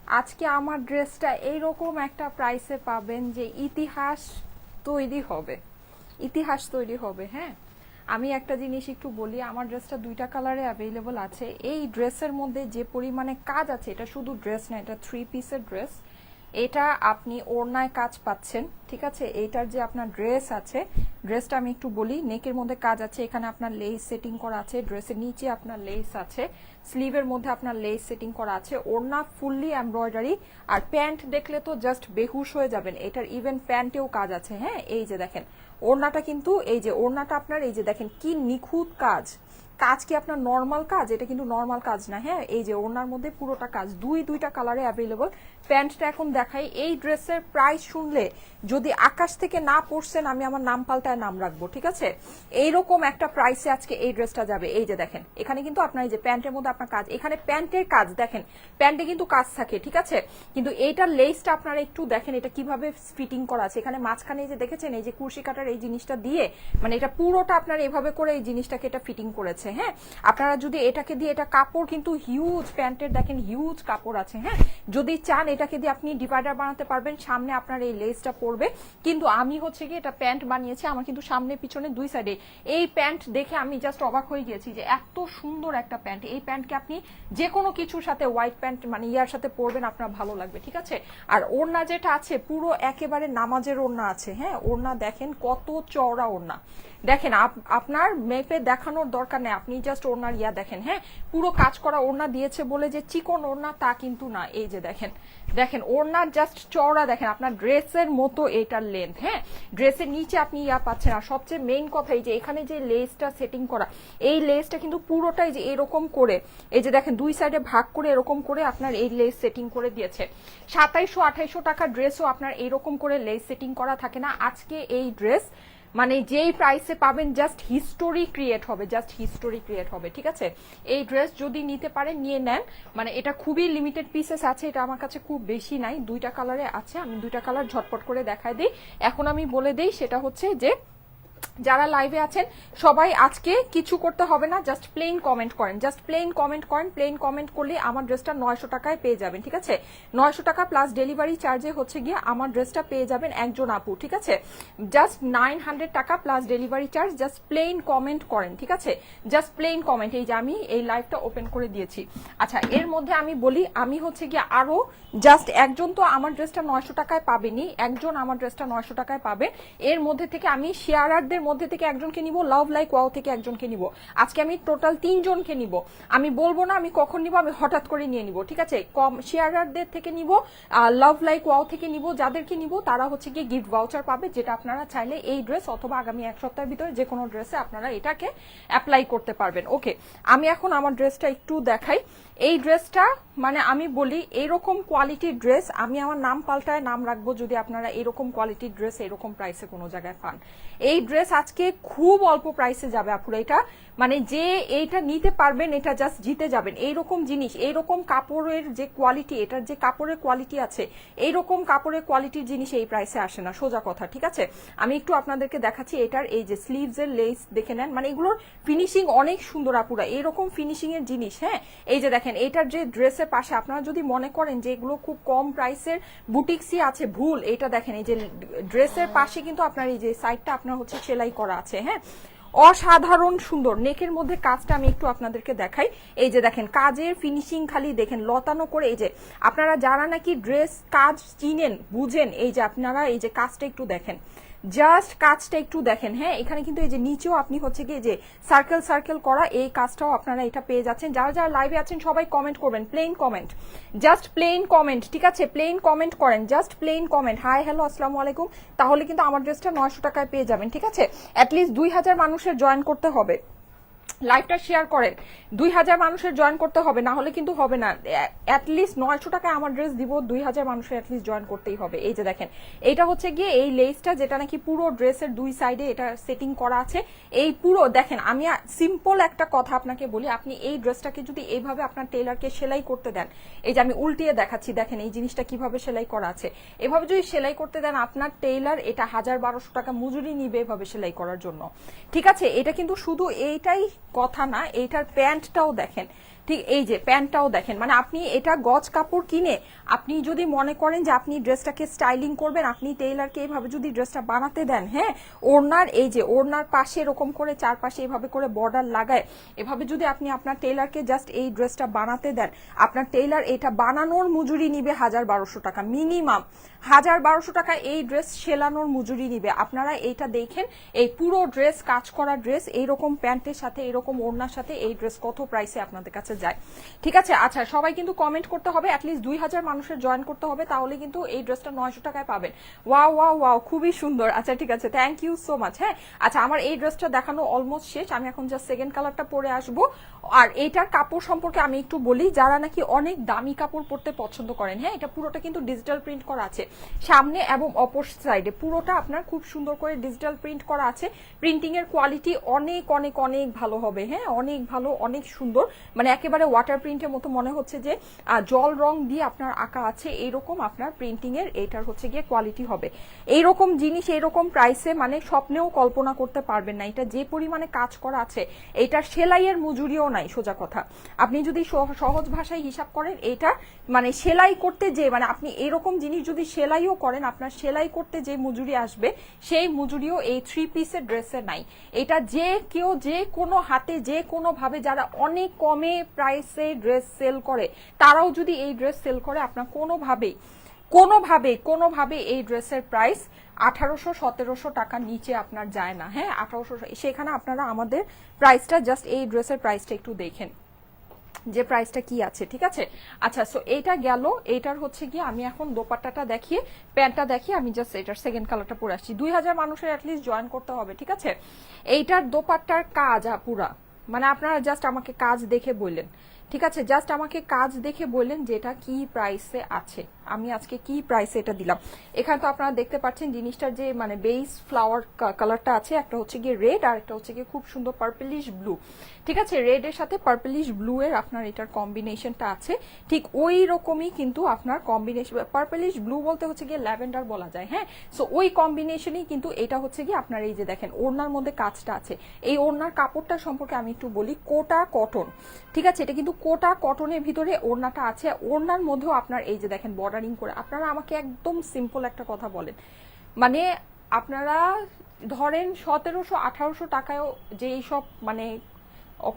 আজকে আমার ড্রেসটা এইরকম একটা প্রাইসে পাবেন যে ইতিহাস তৈরি হবে, ইতিহাস তৈরি হবে। হ্যাঁ, আমি একটা জিনিস একটু বলি, আমার ড্রেসটা দুইটা কালারে অ্যাভেলেবল আছে। এই ড্রেসের মধ্যে যে পরিমাণে কাজ আছে, এটা শুধু ড্রেস না, এটা 3 পিসের ড্রেস। এটা আপনি ওড়নায় কাজ পাচ্ছেন, ঠিক আছে। এইটার যে আপনার ড্রেস আছে, ড্রেসটা আমি একটু বলি, নেকের মধ্যে কাজ আছে, এখানে আপনার লেস সেটিং করা আছে, ড্রেসের নিচে আপনার লেস আছে, স্লিভের মধ্যে আপনার লেস সেটিং করা আছে, ওড়না ফুললি এমব্রয়ডারি। আর প্যান্ট দেখলে তো জাস্ট বেহুশ হয়ে যাবেন, এটার ইভেন প্যান্টেও কাজ আছে। হ্যাঁ, এই যে দেখেন ওড়নাটা, কিন্তু এই যে ওড়নাটা আপনার, এই যে দেখেন কি নিখুঁত কাজ। কাজ কি আপনার নর্মাল কাজ? এটা কিন্তু নর্মাল কাজ না। হ্যাঁ, এই যে ওড়নার মধ্যে পুরোটা কাজ, দুইটা কালারে অ্যাভেলেবল। প্যান্টটা এখন দেখাই। এই ড্রেসের প্রাইস শুনলে যদি আকাশ থেকে না পড়ছেন, আমি আমার নাম পাল্টায় নাম রাখবো, ঠিক আছে। এইরকম একটা প্রাইসে আজকে এই ড্রেসটা যাবে। এই যে দেখেন, এখানে কিন্তু আপনার এই যে প্যান্টের মধ্যে আপনার কাজ, এখানে প্যান্টের কাজ দেখেন, প্যান্টে কিন্তু কাজ থাকে, ঠিক আছে। কিন্তু এইটার লেসটা আপনারা একটু দেখেন, এটা কিভাবে ফিটিং করা আছে। এখানে মাঝখানে এই যে দেখেছেন, এই যে কুর্শি কাটার এই জিনিসটা দিয়ে, মানে এটা পুরোটা আপনার এইভাবে করে এই জিনিসটাকে এটা ফিটিং করেছে। হ্যাঁ, আপনারা যদি এটাকে দিয়ে, এটা কাপড় কিন্তু হিউজ, প্যান্টের দেখেন হিউজ কাপড় আছে। হ্যাঁ, যদি চান এটাকে দিয়ে আপনি ডিভাইডার বানাতে পারবেন, সামনে আপনার এই লেসটা পড়বে। কিন্তু আমি হচ্ছে কি এটা প্যান্ট বানিয়েছি, আমার কিন্তু সামনে পিছনে দুই সাইডে। এই প্যান্ট দেখে আমি জাস্ট অবাক হয়ে গিয়েছি যে এত সুন্দর একটা প্যান্ট। এই প্যান্টকে আপনি যে কোনো কিছুর সাথে, হোয়াইট প্যান্ট মানে ইয়ার সাথে পরবেন, আপনার ভালো লাগবে, ঠিক আছে। আর ওড়না যেটা আছে পুরো একেবারে নামাজের ওড়না আছে। হ্যাঁ, ওড়না দেখেন কত চওড়া ওড়না, দেখেন আপনার মেপে দেখানোর দরকার নেই, আপনি জাস্ট ওড়নার ইয়া দেখেন। হ্যাঁ, পুরো কাজ করা ওড়না দিয়েছে বলে যে চিকন ওড়না তা কিন্তু না। এই যে দেখেন, দেখেন ওড়নার জাস্ট চওড়া দেখেন, আপনার ড্রেসের মতো এটার লেন্থ। হ্যাঁ, ড্রেসের নিচে আপনি ইয়া পাচ্ছেন। আর সবচেয়ে মেইন কথা, এই যে এখানে যে লেসটা সেটিং করা, এই লেসটা কিন্তু পুরোটাই যে এরকম করে, এই যে দেখেন দুই সাইডে ভাগ করে এরকম করে আপনার এই লেস সেটিং করে দিয়েছে। 2700-2800 টাকা ড্রেসও আপনার এরকম করে লেস সেটিং করা থাকে না। আজকে এই ড্রেস মানে যেই প্রাইসে পাবেন, জাস্ট হিস্টোরি ক্রিয়েট হবে, জাস্ট হিস্টোরি ক্রিয়েট হবে, ঠিক আছে। এই ড্রেস যদি নিতে পারেন নিয়ে নেন, মানে এটা খুবই লিমিটেড পিসেস আছে, এটা আমার কাছে খুব বেশি নাই, দুইটা কালারে আছে। আমি দুইটা কালার ঝটপট করে দেখায় দিই। এখন আমি বলে দিই, সেটা হচ্ছে যে যারা লাইভে আছেন সবাই আজকে কিছু করতে হবে না, জাস্ট প্লেন কমেন্ট করেন, জাস্ট প্লেন কমেন্ট করেন। প্লেন কমেন্ট করলে আমার ড্রেসটা 900 টাকায় পেয়ে যাবেন, ঠিক আছে। 900 টাকা প্লাস ডেলিভারি চার্জে হচ্ছে গিয়ে আমার ড্রেসটা পেয়ে যাবেন একজন আপু, ঠিক আছে। জাস্ট 900 টাকা plus delivery charge, just plain comment করেন, ঠিক আছে। Just plain comment. এই যে আমি এই লাইভটা ওপেন করে দিয়েছি। আচ্ছা, এর মধ্যে আমি বলি, আমি হচ্ছে গিয়ে আরো জাস্ট একজন তো আমার ড্রেসটা 900 টাকায় পাবেনি, একজন আমার ড্রেসটা 900 টাকায় পাবে। এর মধ্যে থেকে আমি শেয়ারারদের মধ্যে থেকে একজনকে নিব, লাভ লাইক ওয়াও থেকে একজনকে নিব। আজকে আমি টোটাল 3জনকে নিব। আমি বলবো না আমি কখন নিব, আমি হঠাৎ করে নিয়ে নিব, ঠিক আছে। কম শেয়ারারদের থেকে নিব, লাভ লাইক ওয়াও থেকে নিব। যাদেরকে নিব তারা হচ্ছে গিয়ে গিফট ভাউচার পাবে, যেটা আপনারা চাইলে এই ড্রেস অথবা আগামী এক সপ্তাহের ভিতরে যে কোনো ড্রেসে আপনারা এটাকে অ্যাপ্লাই করতে পারবেন। ওকে, আমি এখন আমার ড্রেসটা একটু দেখাই। এই ড্রেসটা মানে আমি বলি, এরকম কোয়ালিটির ড্রেস আমি আমার নাম পাল্টায় নাম রাখবো যদি আপনারা এরকম কোয়ালিটির ড্রেস এরকম প্রাইসে কোনো জায়গায় পান। এই ড্রেস আজকে খুব অল্প প্রাইসে যাবে আপুরা। এটা মানে যে এইটা নিতে পারবেন, এটা জাস্ট জিতে যাবেন। এইরকম জিনিস, এইরকম কাপড়ের যে কোয়ালিটি, এটার যে কাপড়ের কোয়ালিটি আছে, এইরকম কাপড়ের কোয়ালিটির জিনিস এই প্রাইসে আসে না, সোজা কথা, ঠিক আছে। আমি একটু আপনাদেরকে দেখাচ্ছি। এটার এই যে স্লিভস এর লেস দেখে নেন, মানে এগুলোর ফিনিশিং অনেক সুন্দর আপুরা, এরকম ফিনিশিং এর জিনিস। হ্যাঁ, এই যে দেখেন, এইটার যে ড্রেসের পাশে আপনারা যদি মনে করেন যে এগুলো খুব কম প্রাইসের বুটিক্সই আছে, ভুল। এইটা দেখেন, এই যে ড্রেসের পাশে কিন্তু আপনার এই যে সাইডটা আপনার হচ্ছে সেলাই করা আছে। হ্যাঁ, অসাধারণ সুন্দর। নেকের মধ্যে কাজটা আমি একটু আপনাদেরকে দেখাই। এই যে দেখেন কাজের ফিনিশিং খালি দেখেন, লতানো করে। এই যে আপনারা যারা নাকি ড্রেস কাজ চিনেন বুঝেন, এই যে আপনারা এই যে কাজটা একটু দেখেন, জাস্ট কাজটা একটু দেখেন। হ্যাঁ, এখানে কিন্তু এই যে নিচেও আপনি হচ্ছে গিয়ে যে সার্কেল সার্কেল করা এই কাজটাও আপনারা এটা পেয়ে যাচ্ছেন। যারা যারা লাইভে আছেন সবাই কমেন্ট করবেন, plain comment, just plain comment, ঠিক আছে। প্লেন কমেন্ট করেন, just plain comment, hi hello আসসালামু আলাইকুম। তাহলে কিন্তু আমার ড্রেসটা 900 টাকায় পেয়ে যাবেন, ঠিক আছে। অ্যাটলিস্ট 2000 মানুষের জয়েন করতে হবে, লাইভটা শেয়ার করেন। 2000 মানুষের জয়েন করতে হবে, না হলে কিন্তু হবে না। অ্যাটলিস্ট 900 টাকায় আমার ড্রেস দিব, 2000 মানুষের অ্যাটলিস্ট জয়েন করতেই হবে। এই যে দেখেন, এইটা হচ্ছে গিয়ে এই লেসটা, যেটা নাকি পুরো ড্রেসের দুই সাইডে এটা সেটিং করা আছে। এই পুরো দেখেন, আমি সিম্পল একটা কথা আপনাকে বলি, আপনি এই ড্রেসটাকে যদি এইভাবে আপনার টেলারকে সেলাই করতে দেন, এই যে আমি উল্টিয়ে দেখাচ্ছি, দেখেন এই জিনিসটা কিভাবে সেলাই করা আছে, এভাবে যদি সেলাই করতে দেন আপনার টেইলার, এটা 1000-1200 টাকা মজুরি নিবে এভাবে সেলাই করার জন্য, ঠিক আছে। এটা কিন্তু শুধু এইটাই কথা না, এইটার প্যান্টটাও দেখেন, ঠিক এই যে প্যান্টটাও দেখেন, মানে আপনি এটা গজ কাপড় কিনে আপনি যদি মনে করেন যে আপনি ড্রেসটাকে স্টাইলিং করবেন, আপনি টেইলারকে এইভাবে যদি ড্রেসটা বানাতে দেন, হ্যাঁ, ওড়নার এই যে ওড়নার পাশে এরকম করে চারপাশে এভাবে করে বর্ডার লাগায় এভাবে যদি আপনি আপনার টেইলারকে জাস্ট এই ড্রেসটা বানাতে দেন, আপনার টেইলার এটা বানানোর মজুরি নিবে ১,১২০০ টাকা মিনিমাম। ১,১২০০ টাকা এই ড্রেস সেলানোর মজুরি নিবে। আপনারা এইটা দেখেন, এই পুরো ড্রেস কাজ করা ড্রেস এইরকম প্যান্টের সাথে এরকম ওড়নার সাথে এই ড্রেস কত প্রাইসে আপনাদের কাছে যায়, ঠিক আছে? আচ্ছা, সবাই কিন্তু কমেন্ট করতে হবে, অ্যাটলিস্ট ২,০০০ মানুষের জয়েন করতে হবে, তাহলে কিন্তু এই ড্রেসটা ৯০০ টাকায় পাবেন। ওয়াও ওয়াও ওয়াও, খুবই সুন্দর। আচ্ছা ঠিক আছে, থ্যাংক ইউ সো মাচ। হ্যাঁ, আচ্ছা আমার এই ড্রেসটা দেখানো অলমোস্ট শেষ, আমি এখন জাস্ট সেকেন্ড কালারটা পরে আসবো। আর এইটার কাপড় সম্পর্কে আমি একটু বলি, যারা নাকি অনেক দামি কাপড় পরতে পছন্দ করেন, হ্যাঁ, এটা পুরোটা কিন্তু ডিজিটাল প্রিন্ট করা আছে সামনে এবং অপর সাইডে, পুরোটা আপনার খুব সুন্দর করে ডিজিটাল প্রিন্ট করা আছে। প্রিন্টিং এর কোয়ালিটি অনেক অনেক অনেক ভালো হবে, হ্যাঁ, অনেক ভালো, অনেক সুন্দর, মানে একেবারে ওয়াটার প্রিন্টের মতো মনে হচ্ছে যে জল রং দিয়ে আপনার আঁকা আছে, এইরকম আপনার প্রিন্টিং এর এইটার হচ্ছে গিয়ে কোয়ালিটি হবে। এইরকম জিনিস এইরকম প্রাইসে মানে স্বপ্নেও কল্পনা করতে পারবেন না। এটা যে পরিমাণে কাজ করা আছে, এইটার সেলাইয়ের মজুরিও নাই, সোজা কথা। আপনি যদি সহজ ভাষায় হিসাব করেন, এটা মানে সেলাই করতে যে, মানে আপনি এরকম জিনিস যদি সেলাইও করেন, আপনার সেলাই করতে যে মজুরি আসবে সেই মজুরিও এই 3 পিসের ড্রেসে নাই। এটা যে কেউ যে কোনো হাতে যে কোনো ভাবে যারা অনেক কমে প্রাইসে ড্রেস সেল করে, তারাও যদি এই ড্রেস সেল করে, আপনার কোনোভাবে এই ড্রেসের প্রাইস ১৮০০-১৭০০ টাকার নিচে আপনার যায় না। হ্যাঁ, ১৮০০, সেখানে আপনারা আমাদের প্রাইসটা জাস্ট এই ড্রেসের প্রাইসটা একটু দেখেন যে প্রাইসটা কি আছে, ঠিক আছে? আচ্ছা, সো এইটা গেল, এইটার হচ্ছে গিয়ে আমি এখন দোপাট্টাটা দেখিয়ে প্যান্টটা দেখিয়ে আমি জাস্ট এটার সেকেন্ড কালারটা পরে আসছি। ২,০০০ মানুষের অ্যাটলিস্ট জয়েন করতে হবে, ঠিক আছে? এইটার দোপাট্টার কাজ পুরা, মানে আপনারা জাস্ট আমাকে কাজ দেখে বললেন, ঠিক আছে? জাস্ট আমাকে কাজ দেখে বললেন যে এটা কি প্রাইসে আছে, আমি আজকে কি প্রাইসে এটা দিলাম। এখানে তো আপনারা দেখতে পাচ্ছেন জিনিসটার যে মানে বেস ফ্লাওয়ার কালারটা আছে, একটা হচ্ছে গিয়ে রেড আর একটা হচ্ছে গিয়ে খুব সুন্দর পার্পলিশ ব্লু, ঠিক আছে? রেড এর সাথে পার্পলিশ ব্লু এর আপনার এটার কম্বিনেশনটা আছে, ঠিক ওই রকমই কিন্তু আপনার কম্বিনেশন, পার্পলিশ ব্লু বলতে হচ্ছে গিয়ে ল্যাভেন্ডার বলা যায়, হ্যাঁ। সো ওই কম্বিনেশনই কিন্তু এটা হচ্ছে গিয়ে আপনার এই যে দেখেন ওড়নার মধ্যে কাজটা আছে। এই ওড়নার কাপড়টা সম্পর্কে আমি একটু বলি, কোটা কটন, ঠিক আছে? এটা কিন্তু কোটা কটনের ভিতরে ওড়নাটা আছে, ওড়নার মধ্যেও আপনার এই যে দেখেন বর্ডারিং করে। আপনারা আমাকে একদম সিম্পল একটা কথা বলেন, মানে আপনারা ধরেন ১৭০০-১৮০০ টাকায়ও যে এইসব মানে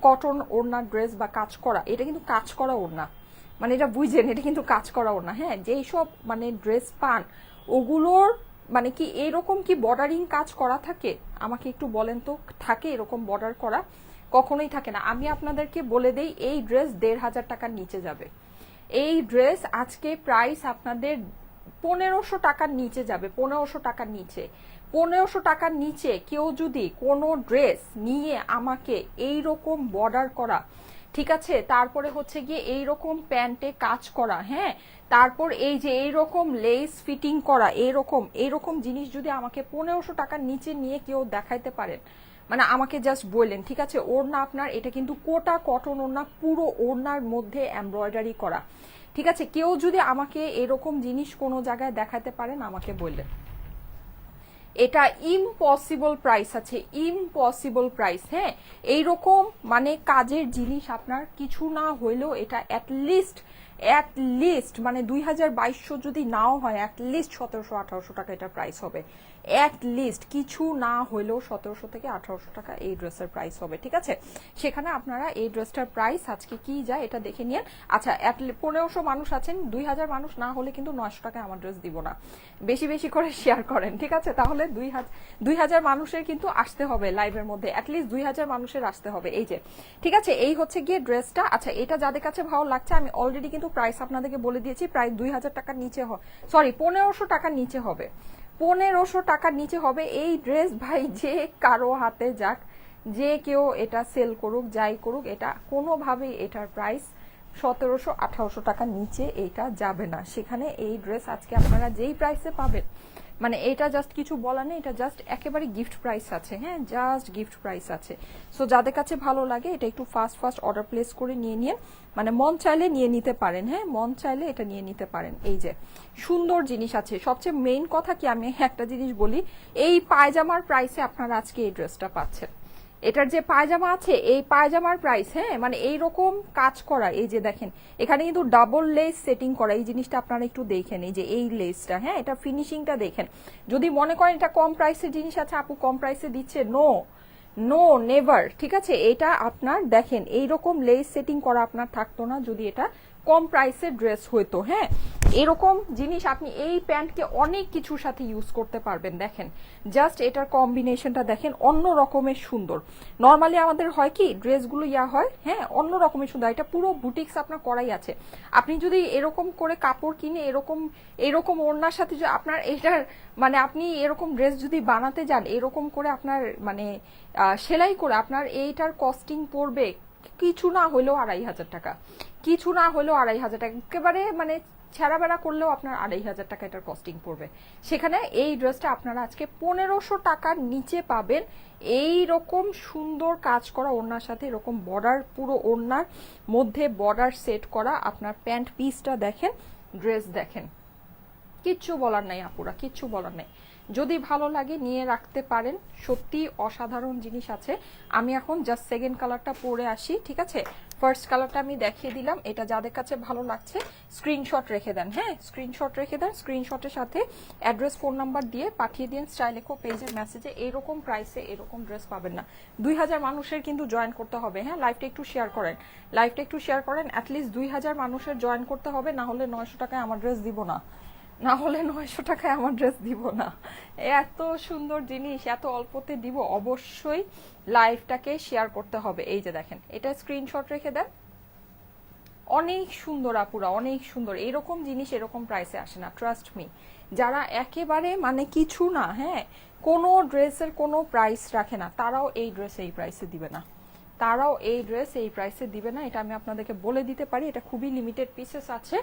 কটন ওড়না ড্রেস বা কাজ করা, এটা কিন্তু কাজ করা ওড়না, মানে এটা বুঝছেন, এটা কিন্তু কাজ করা ওড়না, হ্যাঁ। যেই সব মানে ড্রেস পান ওগুলোর মানে কি এরকম কি বর্ডারিং কাজ করা থাকে? আমাকে একটু বলেন তো, থাকে এরকম বর্ডার করা? কখনোই থাকে না। আমি আপনাদেরকে বলে দেই, এই ড্রেস ১,৫০০ টাকার নিচে যাবে। এই ড্রেস আজকে প্রাইস আপনাদের ১৫০০ টাকার নিচে যাবে, ১৫০০ টাকার নিচে। ১৫০০ টাকার নিচে কেউ যদি কোনো ড্রেস নিয়ে আমাকে এইরকম বর্ডার করা, ঠিক আছে, তারপরে হচ্ছে গিয়ে এইরকম প্যান্টে কাজ করা, হ্যাঁ, তারপর এই যে এইরকম লেস ফিটিং করা, এইরকম জিনিস যদি আমাকে ১৫০০ টাকার নিচে নিয়ে কেউ দেখাইতে পারেন, মানে আমাকে জাস্ট বললেন, ঠিক আছে? ওড়না আপনার এটা কিন্তু কোটা কটন ওড়না, পুরো ওড়নার মধ্যে এমব্রয়ডারি করা, ঠিক আছে? কেউ যদি আমাকে এরকম জিনিস কোনো জায়গায় দেখাতে পারেন, আমাকে বললেন। এটা ইম্পসিবল প্রাইস আছে, ইম্পসিবল প্রাইস, হ্যাঁ। এইরকম মানে কাজের জিনিস আপনার কিছু না হইলেও এটা অ্যাটলিস্ট মানে ২,২২০ যদি নাও হয়, অ্যাটলিস্ট ১৭০০-১৮০০ টাকা এটা প্রাইস হবে। অ্যাটলিস্ট কিছু না হইলেও ১৭০০ থেকে ১৮০০ টাকা এই ড্রেসের প্রাইস হবে, ঠিক আছে? সেখানে আপনারা এই ড্রেসটার প্রাইস আজকে কি যায় এটা দেখে নিন। আচ্ছা, ১৫০০ মানুষ আছেন, ২,০০০ মানুষ না হলে কিন্তু ৯০০ টাকায় আমার ড্রেস দিব না। বেশি বেশি করে শেয়ার করেন, ঠিক আছে? তাহলে ২,০০০ মানুষের কিন্তু আসতে হবে লাইভের মধ্যে, অ্যাটলিস্ট ২,০০০ মানুষের আসতে হবে। এই যে, ঠিক আছে, এই হচ্ছে গিয়ে ড্রেসটা। আচ্ছা, এটা যাদের কাছে ভালো লাগছে, আমি অলরেডি কিন্তু প্রাইস আপনাদেরকে বলে দিয়েছি, প্রায় ২,০০০ টাকার নিচে, সরি ১৫০০ টাকার নিচে হবে, ১৫০০ টাকার নিচে হবে এই ড্রেস। ভাই যে কারো হাতে যাক, যে কেউ এটা সেল করুক, যাই করুক, এটা কোনোভাবেই এটার প্রাইস ১৭০০-১৮০০ টাকার নিচে এটা যাবে না। সেখানে এই ড্রেস আজকে আপনারা যেই প্রাইসে পাবেন, মানে এটা জাস্ট কিছু বলার নেই, এটা জাস্ট একেবারে গিফট প্রাইস আছে, হ্যাঁ, জাস্ট গিফট প্রাইস আছে। সো যাদের কাছে ভালো লাগে এটা একটু ফাস্ট অর্ডার প্লেস করে নিয়ে নিন, মানে মন চাইলে নিয়ে নিতে পারেন, হ্যাঁ, মন চাইলে এটা নিয়ে নিতে পারেন। এই যে সুন্দর জিনিস আছে। সবচেয়ে মেইন কথা কি, আমি একটা জিনিস বলি, এই পায়জামার প্রাইসে আপনারা আজকে এই ড্রেসটা পাচ্ছেন, এটার যে পায়জামা আছে এই পায়জামার প্রাইস, হ্যাঁ মানে এইরকম কাজ করা, এই যে দেখেন এখানে কিন্তু ডাবল লেস সেটিং করা, এই জিনিসটা আপনারা একটু দেখেন, এই যে এই লেসটা, হ্যাঁ এটা ফিনিশিংটা দেখেন। যদি মনে করেন এটা কম প্রাইসের জিনিস আছে, আপু কম প্রাইসে দিচ্ছে, নো নো নেভার, ঠিক আছে। এটা আপনার দেখেন এইরকম লেস সেটিং করা আপনার থাকতো না যদি এটা কম প্রাইসের ড্রেস হইতো, হ্যাঁ। এরকম জিনিস আপনি এই প্যান্টকে অনেক কিছুর সাথে ইউজ করতে পারবেন। দেখেন জাস্ট এটার কম্বিনেশনটা দেখেন, অন্য রকমের সুন্দর। নর্মালি আমাদের হয় কি ড্রেসগুলো ইয়া হয়, হ্যাঁ অন্য রকমের সুন্দর, এটা পুরো বুটিক্স আপনার করাই আছে। আপনি যদি এরকম করে কাপড় কিনে এরকম এরকম ওড়নার সাথে যদি আপনার এটার মানে আপনি এরকম ড্রেস যদি বানাতে যান, এরকম করে আপনার মানে সেলাই করে আপনার এইটার কস্টিং পড়বে কিছু না হলেও 2500 টাকা, কিছু না হলেও 2500 টাকা, একেবারে মানে ছেঁড়া বেড়া করলেও আপনার 2500 টাকা এটার কস্টিং পড়বে। সেখানে এই ড্রেসটা আপনারা আজকে 1500 টাকার নিচে পাবেন। এই রকম সুন্দর কাজ করা ওড়নার সাথে এরকম বর্ডার, পুরো ওড়নার মধ্যে বর্ডার সেট করা, আপনার প্যান্ট পিসটা দেখেন, ড্রেস দেখেন, কিচ্ছু বলার নাই আপুরা, কিচ্ছু বলার নাই। যদি ভালো লাগে নিয়ে রাখতে পারেন, সত্যি অসাধারণ জিনিস আছে। আমি এখন জাস্ট সেকেন্ড কালারটা পরে আসি, ঠিক আছে। ফার্স্ট কালারটা আমি দেখিয়ে দিলাম, এটা যাদের কাছে ভালো লাগছে স্ক্রিনশট রেখে দেন, হ্যাঁ স্ক্রিনশট রেখে দেন। স্ক্রিনশটের সাথে অ্যাড্রেস ফোন নাম্বার দিয়ে পাঠিয়ে দিন স্টাইল ইকো পেজের মেসেজে। এরকম প্রাইসে এরকম ড্রেস পাবেন না। 2000 মানুষের কিন্তু জয়েন করতে হবে, হ্যাঁ লাইভটা একটু শেয়ার করেন, লাইভটা একটু শেয়ার করেন, অ্যাটলিস্ট 2000 মানুষের জয়েন করতে হবে, না হলে 900 টাকায় আমার ড্রেস দিব না, না হলে 900 টাকায় আমার ড্রেস দিব না। এত সুন্দর জিনিস এত অল্পতে দিব, অবশ্যই লাইভটাকে শেয়ার করতে হবে। এই যে দেখেন এটা স্ক্রিনশট রেখে দেন, অনেক সুন্দর আপুরা, অনেক সুন্দর। এরকম জিনিস এরকম প্রাইসে আসে না, ট্রাস্ট মি। যারা একেবারে মানে কিছু না, হ্যাঁ কোনো ড্রেসের কোনো প্রাইস রাখে না, তারাও এই ড্রেস এই প্রাইসে দিবে না, তারাও এই ড্রেস এই প্রাইসে দিবে না, এটা আমি আপনাদেরকে বলে দিতে পারি। এটা খুবই লিমিটেড পিসেস আছে,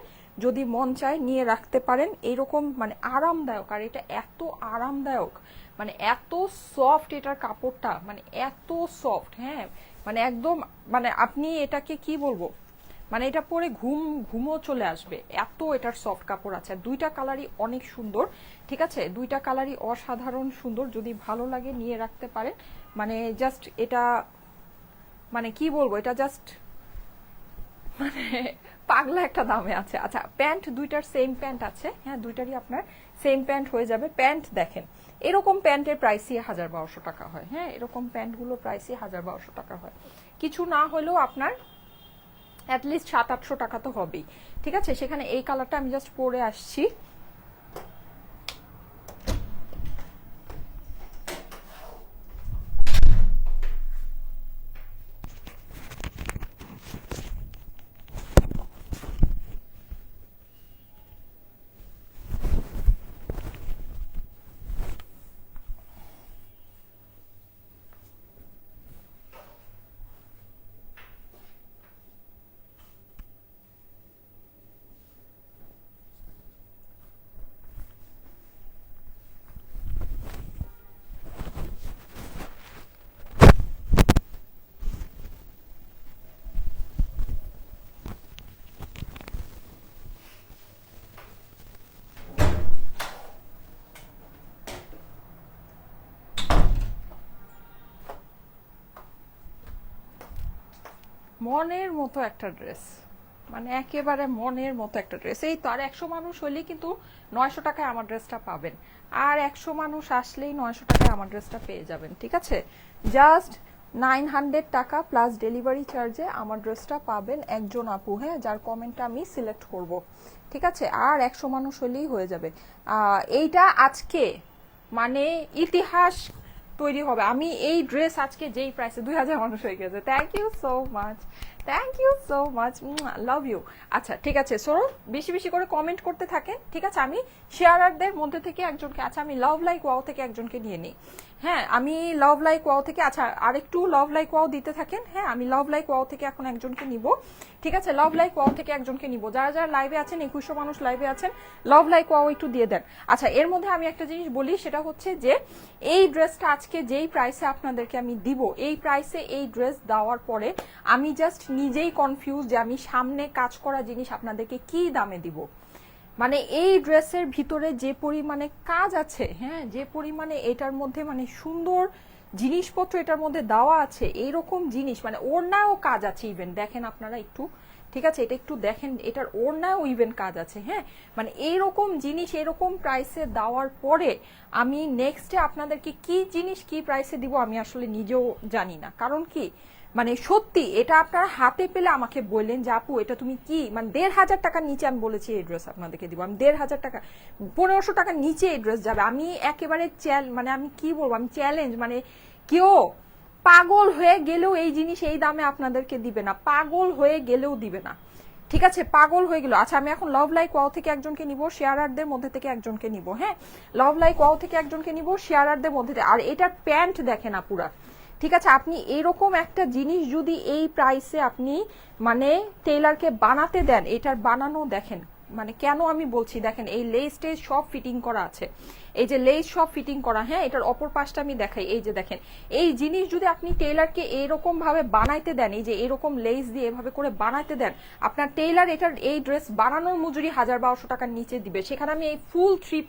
যদি মন চায় নিয়ে রাখতে পারেন। এইরকম মানে আরামদায়ক, আর এটা এত আরামদায়ক, মানে এত সফট এটার কাপড়টা, মানে এত সফট, হ্যাঁ মানে একদম মানে আপনি এটাকে কি বলবো, মানে এটা পরে ঘুমও চলে আসবে, এত এটার সফট কাপড় আছে। দুইটা কালারই অনেক সুন্দর, ঠিক আছে, দুইটা কালারই অসাধারণ সুন্দর। যদি ভালো লাগে নিয়ে রাখতে পারেন, মানে জাস্ট এটা মানে কি বলবো, এটা জাস্ট মানে পাগলা একটা দামে আছে। আচ্ছা প্যান্ট দুইটার সেম প্যান্ট আছে, হ্যাঁ দুইটারই আপনার সেম প্যান্ট হয়ে যাবে। প্যান্ট দেখেন এরকম প্যান্টের প্রাইসই 1200 টাকা হয়, হ্যাঁ এরকম প্যান্টগুলো প্রাইসই 1200 টাকা হয়, কিছু না হলেও আপনার অ্যাটলিস্ট 700-800 টাকা তো হবেই, ঠিক আছে। সেখানে এই কালারটা আমি জাস্ট পরে আসছি, মনের মতো একটা ড্রেস, মানে একেবারে মনের মতো একটা ড্রেস। এই তো আর 100 মানুষ হলেই কিন্তু 900 টাকায় আমার ড্রেসটা পাবেন, আর 100 মানুষ আসলেই 900 টাকায় আমার ড্রেসটা পেয়ে যাবেন, ঠিক আছে। জাস্ট 900 টাকা প্লাস ডেলিভারি চার্জে আমার ড্রেসটা পাবেন একজন আপু, হ্যাঁ যার কমেন্টটা আমি সিলেক্ট করব, ঠিক আছে। আর 100 মানুষ হলেই হয়ে যাবে। এইটা আজকে মানে ইতিহাস তৈরি হবে। আমি এই ড্রেস আজকে যেই প্রাইসে 2000 মানুষ হয়ে গেছে, thank you so much, thank you so much, love you. আচ্ছা ঠিক আছে, সো বেশি বেশি করে কমেন্ট করতে থাকেন, ঠিক আছে। আমি শেয়ারারদের মধ্যে থেকে একজনকে, আচ্ছা আমি লাভ লাইক ওয়াও থেকে একজনকে নিয়ে নিই, হ্যাঁ আমি লাভ লাইক ওয়াও থেকে, আচ্ছা আরেকটু লাভ লাইক ওয়াও দিতে থাকেন, হ্যাঁ আমি লাভ লাইক ওয়াও থেকে এখন একজনকে নিব, ঠিক আছে। লাভ লাইক ওয়াও থেকে একজনকে নিব, যারা যারা লাইভে আছেন 2100 মানুষ লাইভে আছেন, লাভ লাইক ওয়াও একটু দিয়ে দেন। আচ্ছা এর মধ্যে আমি একটা জিনিস বলি, সেটা হচ্ছে যে এই ড্রেসটা আজকে যেই প্রাইসে আপনাদেরকে আমি দিব, এই প্রাইসে এই ড্রেস দেওয়ার পরে আমি জাস্ট নিজেই কনফিউজ যে আমি সামনে কাজ করা জিনিস আপনাদেরকে কি দামে দিব। মানে এই ড্রেসের ভিতরে যে পরিমাণে কাজ আছে, হ্যাঁ যে পরিমাণে এটার মধ্যে মানে সুন্দর জিনিসপত্র এটার মধ্যে দেওয়া আছে, এইরকম জিনিস, মানে ওড়নাও কাজ আছে ইভেন, দেখেন আপনারা একটু, ঠিক আছে, এটা একটু দেখেন, এটার ওড়নাও ইভেন কাজ আছে, হ্যাঁ, মানে এইরকম জিনিস এরকম প্রাইসে দেওয়ার পরে আমি নেক্সটে আপনাদেরকে কি জিনিস কি প্রাইসে দিব আমি আসলে নিজেও জানি না। কারণ কি, মানে সত্যি এটা আপনারা হাতে পেলে আমাকে বললেন যে আপু এটা তুমি কি, মানে 1,500 টাকার নিচে আমি বলেছি এই ড্রেস আপনাদেরকে দিব, আমি 1,500 টাকা 1,500 টাকার নিচে এই ড্রেস যাবে, আমি একেবারে মানে আমি কি বলবো, আমি চ্যালেঞ্জ, মানে কেউ পাগল হয়ে গেলেও এই জিনিস এই দামে আপনাদেরকে দিবে না, পাগল হয়ে গেলেও দিবে না, ঠিক আছে, পাগল হয়ে গেল। আচ্ছা আমি এখন লাভ লাইক ওয়াও থেকে একজনকে নিব, শেয়ারারদের মধ্যে থেকে একজনকে নিব, হ্যাঁ, লাভ লাইক ওয়াও থেকে একজনকে নিব, শেয়ারারদের মধ্যে থেকে। আর এটার প্যান্ট দেখেন আপুরা, ঠিক আছে, আপনি এরকম একটা জিনিস যদি এই প্রাইসে আপনি মানে টেইলারকে বানাতে দেন, এটার বানানো দেখেন, মানে কেন আমি বলছি দেখেন, এই লেস টেস সব ফিটিং করা আছে, এই যে লেস সব ফিটিং করা, হ্যাঁ, এটার অপর পাশটা আমি দেখাই, এই যে দেখেন, এই জিনিস যদি আপনি টেইলারকে এরকম ভাবে বানাইতে দেন, এই যে এরকম লেস দিয়ে এভাবে করে বানাইতে দেন, আপনার টেইলার এটার এই ড্রেস বানানোর মজুরি 1,200 টাকার নিচে দিবে। সেখানে আমি এই ফুল 3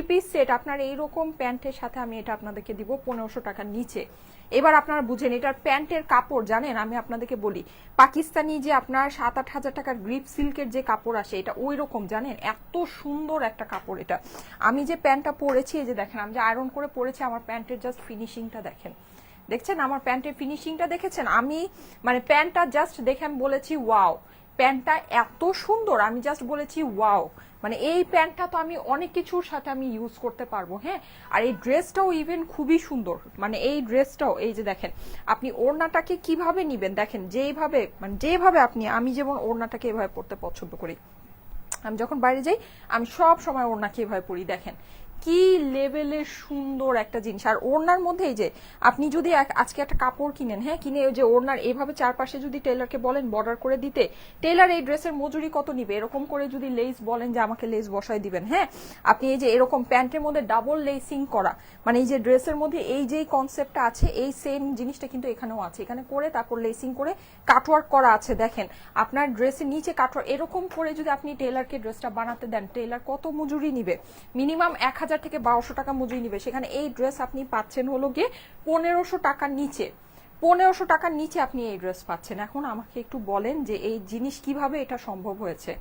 পিস সেট আপনার এইরকম প্যান্টের সাথে আমি এটা আপনাদেরকে দিব 1,500 টাকার নিচে। এবার আপনারা বুঝেন এটার প্যান্টের কাপড় জানেন, আমি আপনাদেরকে বলি পাকিস্তানি যে আপনার 7-8 হাজার টাকার গ্রিপ সিল্কের যে কাপড় আসে, এটা ওই রকম জানেন, এত সুন্দর একটা কাপড় এটা। আমি যে প্যান্টটা পরেছি, এই যে দেখেন আমি যে আয়রন করে পরেছি, আমার প্যান্টের জাস্ট ফিনিশিংটা দেখেন, দেখছেন আমার প্যান্টের ফিনিশিংটা দেখেছেন, আমি মানে প্যান্টটা জাস্ট দেখে আমি বলেছি ওয়াও, প্যান্টটা এত সুন্দর, আমি জাস্ট বলেছি ওয়াও, মানে এই প্যান্টটা তো আমি অনেক কিছুর সাথে আমি ইউজ করতে পারবো, হ্যাঁ। আর এই ড্রেসটাও ইভেন খুবই সুন্দর, মানে এই ড্রেসটাও এই যে দেখেন, আপনি ওড়নাটাকে কিভাবে নিবেন দেখেন, যেভাবে মানে যেভাবে আপনি, আমি যেমন ওড়নাটাকে এভাবে পরতে পছন্দ করি, আমি যখন বাইরে যাই আমি সব সময় ওড়নাকে এভাবে পরি, দেখেন কি লেভেলের সুন্দর একটা জিনিস। আর ওড়নার মধ্যে এই যে আপনি যদি আজকে একটা কাপড় কিনেন, হ্যাঁ, কিনে ওই যে ওড়নার এভাবে চারপাশে যদি টেইলারকে বলেন বর্ডার করে দিতে, টেইলার এই ড্রেসের মজুরি কত নিবে, এরকম করে যদি লেস বলেন যে আমাকে লেস বসাই দিবেন, হ্যাঁ, আপনি এই যে এরকম প্যান্টের মধ্যে ডাবল লেসিং করা, মানে এই যে ড্রেসের মধ্যে এই যে কনসেপ্টটা আছে, এই সেম জিনিসটা কিন্তু এখানেও আছে, এখানে করে তারপর লেসিং করে কাটওয়ার্ক করা আছে, দেখেন আপনার ড্রেসের নিচে কাটওয়ার্ক, এরকম করে যদি আপনি টেইলারকে ড্রেসটা বানাতে দেন, টেইলার কত মজুরি নিবে, মিনিমাম 1,000 থেকে 1,200 টাকা মজুরি নিবে, সেখানে এই ড্রেস আপনি পাচ্ছেন হলো গিয়ে 1,500 টাকার নিচে, 1,500 টাকার নিচে আপনি এই ড্রেস পাচ্ছেন। এখন আমাকে একটু বলেন যে এই জিনিস কিভাবে এটা সম্ভব হয়েছে,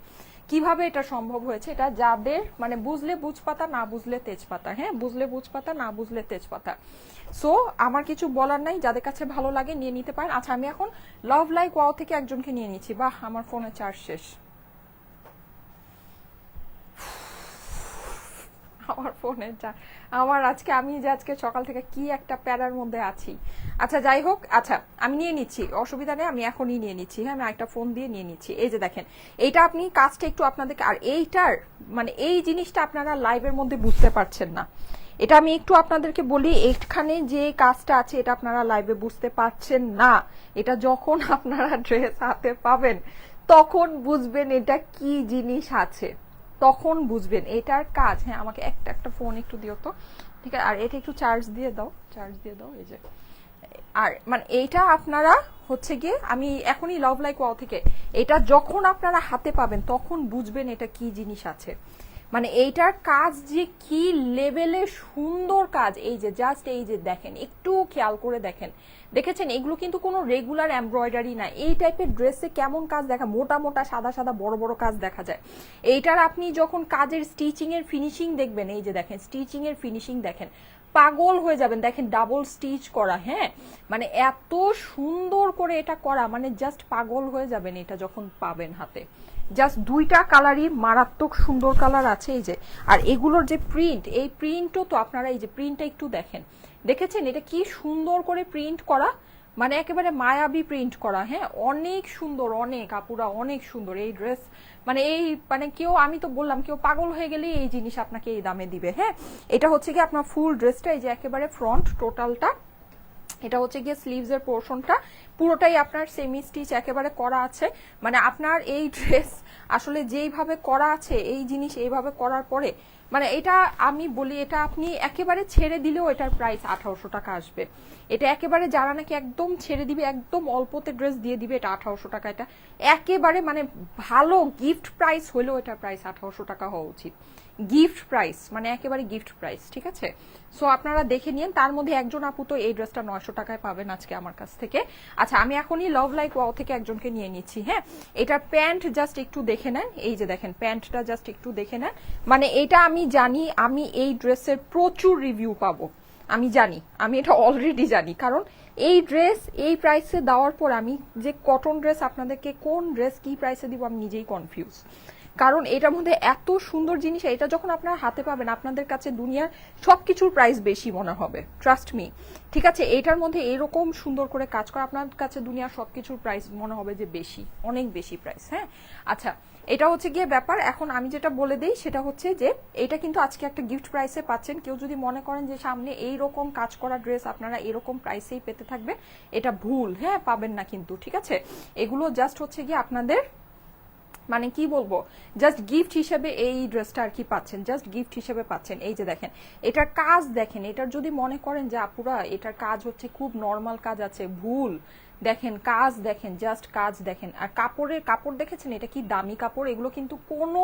কিভাবে এটা সম্ভব হয়েছে, এটা যাদের মানে বুঝলে বুঝপাতা, না বুঝলে তেজপাতা, হ্যাঁ, বুঝলে বুঝপাতা, না বুঝলে তেজপাতা। সো আমার কিছু বলার নাই, যাদের কাছে ভালো লাগে নিয়ে নিতে পারেন। আচ্ছা আমি এখন লাভ লাইক ওয়াও থেকে একজনকে নিয়ে নিচ্ছি, বাহ আমার ফোনে চার্জ শেষ, আমার ফোনে আমার আজকে আমি যে আজকে সকাল থেকে কি একটা প্যারার মধ্যে আছি। আচ্ছা যাই হোক, আচ্ছা আমি নিয়ে নিচ্ছি, অসুবিধা নেই, আমি এখনই নিয়ে নিচ্ছি, হ্যাঁ, আমি একটা ফোন দিয়ে নিয়ে নিচ্ছি। এই যে দেখেন এইটা আপনি কাজটা একটু আপনাদেরকে, আর এইটার মানে এই জিনিসটা আপনারা লাইভের মধ্যে বুঝতে পারছেন না, এটা আমি একটু আপনাদেরকে বলি, এখানে যে কাজটা আছে এটা আপনারা লাইভে বুঝতে পারছেন না, এটা যখন আপনারা ড্রেস হাতে পাবেন তখন বুঝবেন এটা কি জিনিস আছে, তখন বুঝবেন এটার কাজ। হ্যাঁ আমাকে একটা ফোন একটু দিও তো, ঠিক আছে, আর এটা একটু চার্জ দিয়ে দাও, এই যে। আর মানে এইটা আপনারা হচ্ছে গিয়ে আমি এখনই লাভ লাইক ওয়াও থেকে, এটা যখন আপনারা হাতে পাবেন তখন বুঝবেন এটা কি জিনিস আছে, মানে এইটার কাজ যে কি লেভেলে সুন্দর কাজ। এই যে জাস্ট এই যে দেখেন, একটু খেয়াল করে দেখেন, দেখেছেন এগুলো কিন্তু কোনো রেগুলার এমব্রয়ডারি না, এই টাইপের ড্রেসে কেমন কাজ দেখা, মোটা মোটা সাদা সাদা বড় বড় কাজ দেখা যায়। এইটার আপনি যখন কাজের স্টিচিং এর ফিনিশিং দেখবেন, এই যে দেখেন স্টিচিং এর ফিনিশিং দেখেন, পাগল হয়ে যাবেন, দেখেন ডাবল স্টিচ করা, হ্যাঁ, মানে এত সুন্দর করে এটা করা, মানে জাস্ট পাগল হয়ে যাবেন এটা যখন পাবেন হাতে। জাস্ট দুইটা কালারই মারাত্মক সুন্দর কালার আছে, এই যে। আর এগুলোর যে প্রিন্ট, এই প্রিন্টও তো আপনারা এই যে প্রিন্টটা একটু দেখেন, দেখেছেন এটা কি সুন্দর করে প্রিন্ট করা, মানে একেবারে মায়াবী প্রিন্ট করা, হ্যাঁ, অনেক সুন্দর, অনেক আপুরা অনেক সুন্দর এই ড্রেস, মানে এই মানে কেউ, আমি তো বললাম কেউ পাগল হয়ে গেলে এই জিনিস আপনাকে এই দামে দিবে, হ্যাঁ। এটা হচ্ছে কি আপনার ফুল ড্রেসটা, এই যে একেবারে ফ্রন্ট টোটালটা, এটা হচ্ছে গিয়ে স্লিভস এর পোর্শনটা পুরোটাই আপনার সেমি স্টিচ একেবারে করা আছে, মানে আপনার এই ড্রেস আসলে যেইভাবে করা আছে, এই জিনিস এইভাবে করার পরে মানে এটা আমি বলি এটা আপনি একেবারে ছেড়ে দিলেও এটার প্রাইস 1,800 টাকা আসবে। এটা একেবারে যারা নাকি একদম ছেড়ে দিবে, একদম অল্পতে ড্রেস দিয়ে দিবে, এটা 1,800 টাকা, এটা একেবারে মানে ভালো গিফট প্রাইস হলেও এটার প্রাইস 1,800 টাকা হওয়া উচিত। গিফট প্রাইস, মানে একেবারে গিফট প্রাইস, ঠিক আছে। সো আপনারা দেখে নিন, তার মধ্যে একজন আপু তো এই ড্রেসটা 900 টাকায় পাবেন আজকে আমার কাছ থেকে। আচ্ছা আমি এখনই লাভ লাইক ওয়াও থেকে একজনকে নিয়ে নিচ্ছি, হ্যাঁ। এটার প্যান্ট জাস্ট একটু দেখে নেন, এই যে দেখেন প্যান্টটা জাস্ট একটু দেখে নেন, মানে এটা আমি জানি আমি এই ড্রেসের প্রচুর রিভিউ পাবো, আমি জানি, আমি এটা অলরেডি জানি, কারণ এই ড্রেস এই প্রাইসে দেওয়ার পর আমি যে কটন ড্রেস আপনাদেরকে কোন ড্রেস কি প্রাইসে দিব আমি নিজেই কনফিউজ, কারণ এটার মধ্যে এত সুন্দর জিনিস, এটা যখন আপনারা হাতে পাবেন আপনাদের কাছে দুনিয়ার সবকিছুর প্রাইস বেশি মনে হবে, ট্রাস্ট মি, ঠিক আছে। এটার মধ্যে এরকম সুন্দর করে কাজ করা আপনার কাছে দুনিয়ার সবকিছুর প্রাইস মনে হবে যে বেশি, অনেক বেশি প্রাইস, হ্যাঁ। আচ্ছা এটা হচ্ছে গিয়ে ব্যাপার। এখন আমি যেটা বলে দেই সেটা হচ্ছে যে এটা কিন্তু আজকে একটা গিফট প্রাইসে পাচ্ছেন। কেউ যদি মনে করেন যে সামনে এইরকম কাজ করা ড্রেস আপনারা এরকম প্রাইসেই পেতে থাকবে, এটা ভুল, হ্যাঁ, পাবেন না কিন্তু, ঠিক আছে। এগুলো জাস্ট হচ্ছে গিয়ে আপনাদের মানে কি বলবো, জাস্ট গিফট হিসেবে এই ড্রেসটা আর কি পাচ্ছেন, জাস্ট গিফট হিসেবে পাচ্ছেন। এই যে দেখেন এটার কাজ দেখেন, এটার যদি মনে করেন যে আপুরা এটার কাজ হচ্ছে খুব নর্মাল কাজ আছে, ভুল। দেখেন কাজ দেখেন, জাস্ট কাজ দেখেন। আর কাপড়ের কাপড় দেখেছেন, এটা কি দামি কাপড়, এগুলো কিন্তু কোনো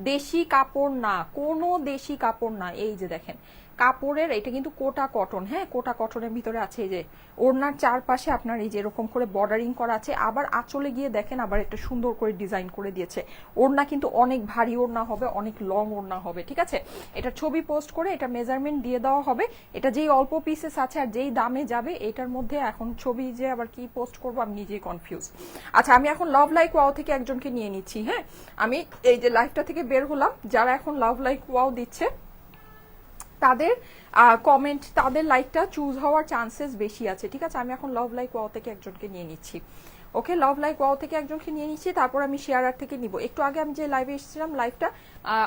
দেশি কাপড় না, কোনো দেশি কাপড় না। এই যে দেখেন কাপড়ের, এটা কিন্তু কোটা কটন, হ্যাঁ, কোটা কটনের ভিতরে আছে। এই যে ওড়নার চারপাশে আপনার এই যে এরকম করে বর্ডারিং করা আছে, আবার আঁচলে গিয়ে দেখেন আবার একটা সুন্দর করে ডিজাইন করে দিয়েছে। ওড়না কিন্তু অনেক ভারী ওড়না হবে, অনেক লং ওড়না হবে, ঠিক আছে। এটা ছবি পোস্ট করে এটা মেজারমেন্ট দিয়ে দেওয়া হবে। এটা যেই অল্প পিসেস আছে আর যেই দামে যাবে, এটার মধ্যে এখন ছবি যে আবার কি পোস্ট করবো আমি নিজেই কনফিউজ। আচ্ছা আমি এখন লাভ লাইক ওয়াও থেকে একজনকে নিয়ে নিচ্ছি, হ্যাঁ। আমি এই যে লাইভটা থেকে বের হলাম, যারা এখন লাভ লাইক ওয়াও দিচ্ছে তাদের কমেন্ট, তাদের লাইকটা চুজ হওয়ার চান্সেস বেশি আছে, ঠিক আছে। আমি এখন লাভ লাইক ওয়াও থেকে একজনকে নিয়ে নিচ্ছি, ওকে। লাভ লাইক ওয়াও থেকে একজনকে নিয়ে নিচ্ছি, তারপর আমি শেয়ারার থেকে নিব। একটু আগে আমি যে লাইভে এসেছিলাম, লাইভটা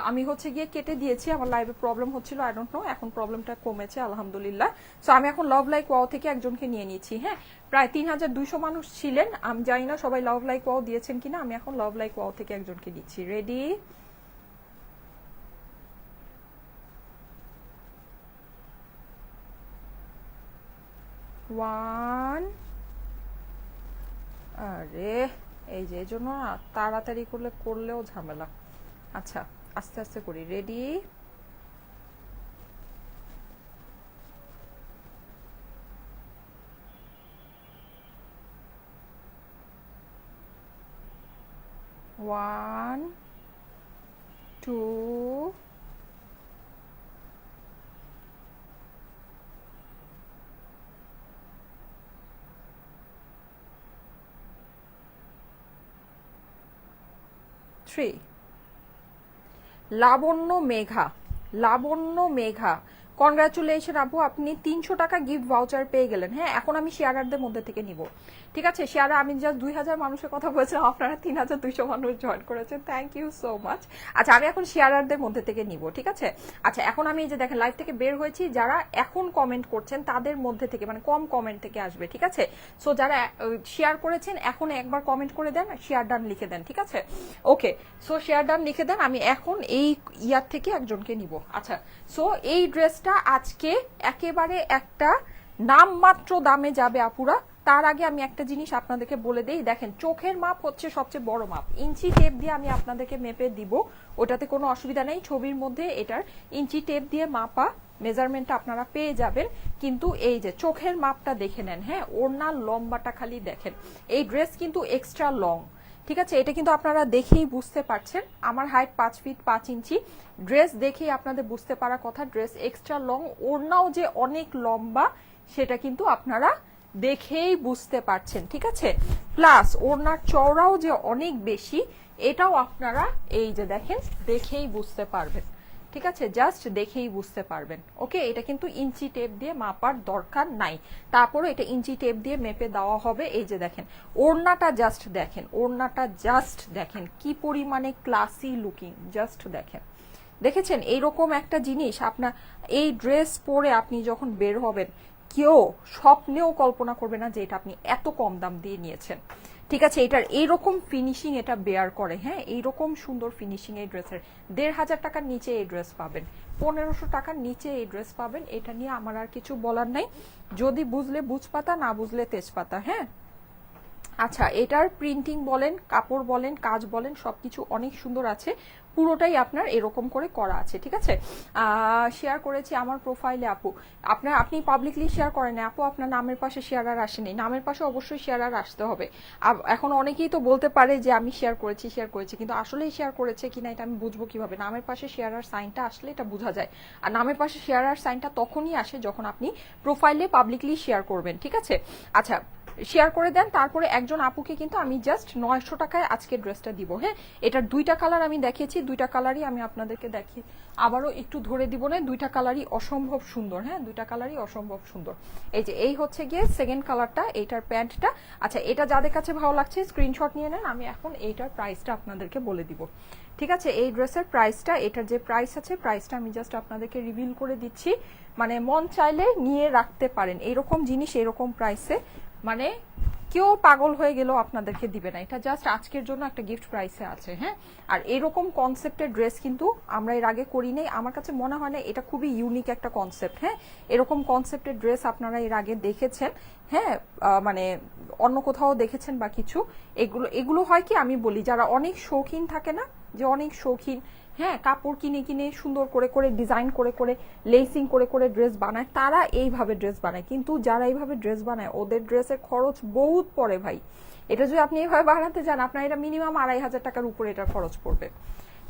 আমি হচ্ছে গিয়ে কেটে দিয়েছি, আমার লাইভে প্রবলেম হচ্ছিল, আই ডোন্ট নো, এখন প্রবলেমটা কমেছে আলহামদুলিল্লাহ। সো আমি এখন লাভ লাইক ওয়াও থেকে একজনকে নিয়ে নিচ্ছি, হ্যাঁ। প্রায় 3200 মানুষ ছিলেন, আমি জানি না সবাই লাভ লাইক ওয়াও দিয়েছেন কিনা। আমি এখন লাভ লাইক ওয়াও থেকে একজনকে নিচ্ছি, রেডি। ওয়ান, আরে এই যে জন্য তাড়াতাড়ি করলেও ঝামেলা। আচ্ছা আস্তে আস্তে করি, ready. One, two, three. Labanya Megha, Labanya Megha, congratulation আপু, আপনি 300 টাকা গিফট ভাউচার পেয়ে গেলেন, হ্যাঁ। এখন আমি শেয়ারারদের মধ্যে থেকে নিব, ঠিক আছে। শেয়ারে আমি জাস্ট 2000 মানুষের কথা বলছিলাম, আপনারা 3200 মানুষ জয়েন করেছেন, থ্যাংক ইউ সো মাচ। আচ্ছা আমি এখন শেয়ারারদের মধ্যে থেকে নিব, ঠিক আছে। আচ্ছা এখন আমি এই যে দেখেন লাইভ থেকে বের হয়েছি, যারা এখন কমেন্ট করছেন তাদের মধ্যে থেকে, মানে কম কমেন্ট থেকে আসবে, ঠিক আছে। সো যারা শেয়ার করেছেন এখন একবার কমেন্ট করে দেন, শেয়ার ডান লিখে দেন, ঠিক আছে। ওকে, সো শেয়ার ডান লিখে দেন, আমি এখন এই ইয়ার থেকে একজনকে নিব। আচ্ছা সো এই ড্রেসটা আজকে একেবারে একটা নামমাত্র দামে যাবে আপুরা। তার আগে আমি একটা জিনিস আপনাদেরকে বলে দেই, দেখেন চোখের মাপ হচ্ছে সবচেয়ে বড় মাপ, ইঞ্চি টেপ দিয়ে আমি আপনাদেরকে মেপে দিব, ওটাতে কোনো অসুবিধা নেই। ছবির মধ্যে এটার ইঞ্চি টেপ দিয়ে মাপা মেজারমেন্টটা আপনারা পেয়ে যাবেন, কিন্তু এই যে চোখের মাপটা দেখে নেন, হ্যাঁ। ওড়নার লম্বাটা খালি দেখেন, এই ড্রেস কিন্তু এক্সট্রা লং, ঠিক আছে। এটা কিন্তু আপনারা দেখেই বুঝতে পারছেন, আমার হাইট 5 ফিট 5 ইঞ্চি, ড্রেস দেখেই আপনাদের বুঝতে পারা কথা ড্রেস এক্সট্রা লং। ওড়নাও যে অনেক লম্বা সেটা কিন্তু আপনারা দেখেই বুঝতে পারছেন, ঠিক আছে। প্লাস ওড়নার চওড়াও যে অনেক বেশি, এটাও আপনারা এই যে দেখেন দেখেই বুঝতে পারবেন, ঠিক আছে, জাস্ট দেখেই বুঝতে পারবেন, ওকে। এটা কিন্তু ইঞ্চি টেপ দিয়ে মাপার দরকার নাই, তারপরে এটা ইঞ্চি টেপ দিয়ে মেপে দেওয়া হবে। এই যে দেখেন ওড়নাটা জাস্ট দেখেন, ওড়নাটা জাস্ট দেখেন কি পরিমাণে ক্লাসি লুকিং, জাস্ট দেখেন, দেখেছেন এইরকম একটা জিনিস আপনার এই ড্রেস পরে আপনি যখন বের হবেন কেউ স্বপ্নেও কল্পনা করবে না যে এটা আপনি এত কম দাম দিয়ে নিয়েছেন, ঠিক আছে। এটার এইরকম ফিনিশিং এটা বেয়ার করে, হ্যাঁ, এইরকম সুন্দর ফিনিশিং এই ড্রেসের। 1500 টাকার নিচে এই ড্রেস পাবেন, 1500 টাকার নিচে এই ড্রেস পাবেন, এটা নিয়ে আমার আর কিছু বলার নাই। যদি বুঝলে বুঝপাতা, না বুঝলে তেজপাতা, হ্যাঁ। আচ্ছা, এটার প্রিন্টিং বলেন, কাপড় বলেন, কাজ বলেন, সবকিছু অনেক সুন্দর আছে। পুরোটাই আপনার এরকম করে করা আছে, ঠিক আছে। শেয়ার করেছি আমার প্রোফাইলে আপু, আপনি পাবলিকলি শেয়ার করেন আপু, আপনার নামের পাশে শেয়ার আর আসেনি। নামের পাশে অবশ্যই শেয়ার আর আসতে হবে। এখন অনেকেই তো বলতে পারে যে আমি শেয়ার করেছি, কিন্তু আসলেই শেয়ার করেছে কিনা এটা আমি বুঝবো কিভাবে? নামের পাশে শেয়ার আর সাইনটা আসলে এটা বোঝা যায়। আর নামের পাশে শেয়ার আর সাইনটা তখনই আসে যখন আপনি প্রোফাইলে পাবলিকলি শেয়ার করবেন, ঠিক আছে। আচ্ছা, শেয়ার করে দেন। তারপরে একজন আপুকে কিন্তু আমি জাস্ট 900 টাকায় আজকে ড্রেসটা দিব। হ্যাঁ, এটার দুইটা কালার আমি দেখিয়েছি, দুইটা কালারই আমি আপনাদেরকে দেখি, আবারও একটু ধরে দিব না, দুইটা কালারই অসম্ভব সুন্দর। হ্যাঁ, দুইটা কালারই অসম্ভব সুন্দর। এই যে এই হচ্ছে গিয়ে সেকেন্ড কালারটা, এইটার প্যান্টটা। আচ্ছা, এটা যাদের কাছে ভালো লাগছে স্ক্রিনশট নিয়ে নেন, আমি এখন এইটার প্রাইসটা আপনাদেরকে বলে দিব, ঠিক আছে। এই ড্রেসের প্রাইসটা, এটার যে প্রাইস আছে, প্রাইসটা আমি জাস্ট আপনাদেরকে রিভিল করে দিচ্ছি। মানে মন চাইলে নিয়ে রাখতে পারেন, এরকম জিনিস এরকম প্রাইসে মানে কেউ পাগল হয়ে গেলেও আপনাদেরকে দিবে না। এটা জাস্ট আজকের জন্য একটা গিফট প্রাইসে আছে। হ্যাঁ, আর এরকম কনসেপ্টের ড্রেস কিন্তু আমরা এর আগে করি নাই, আমার কাছে মনে হয় না এটা খুবই ইউনিক একটা কনসেপ্ট। হ্যাঁ, এরকম কনসেপ্টের ড্রেস আপনারা এর আগে দেখেছেন, হ্যাঁ, মানে অন্য কোথাও দেখেছেন বা কিছু। এগুলো হয় কি, আমি বলি যারা অনেক শৌখিন থাকে না, যে অনেক শৌখিন, হ্যাঁ, কাপড় কিনে কিনে সুন্দর করে করে ডিজাইন করে করে লেসিং করে করে ড্রেস বানায়, তারা এইভাবে ড্রেস বানায়। কিন্তু যারা এইভাবে ড্রেস বানায় ওদের ড্রেসের খরচ বহুত পড়ে ভাই। এটা যদি আপনি এইভাবে বানাতে যান, আপনার এটা মিনিমাম 2500 টাকার উপরে এটার খরচ পড়বে,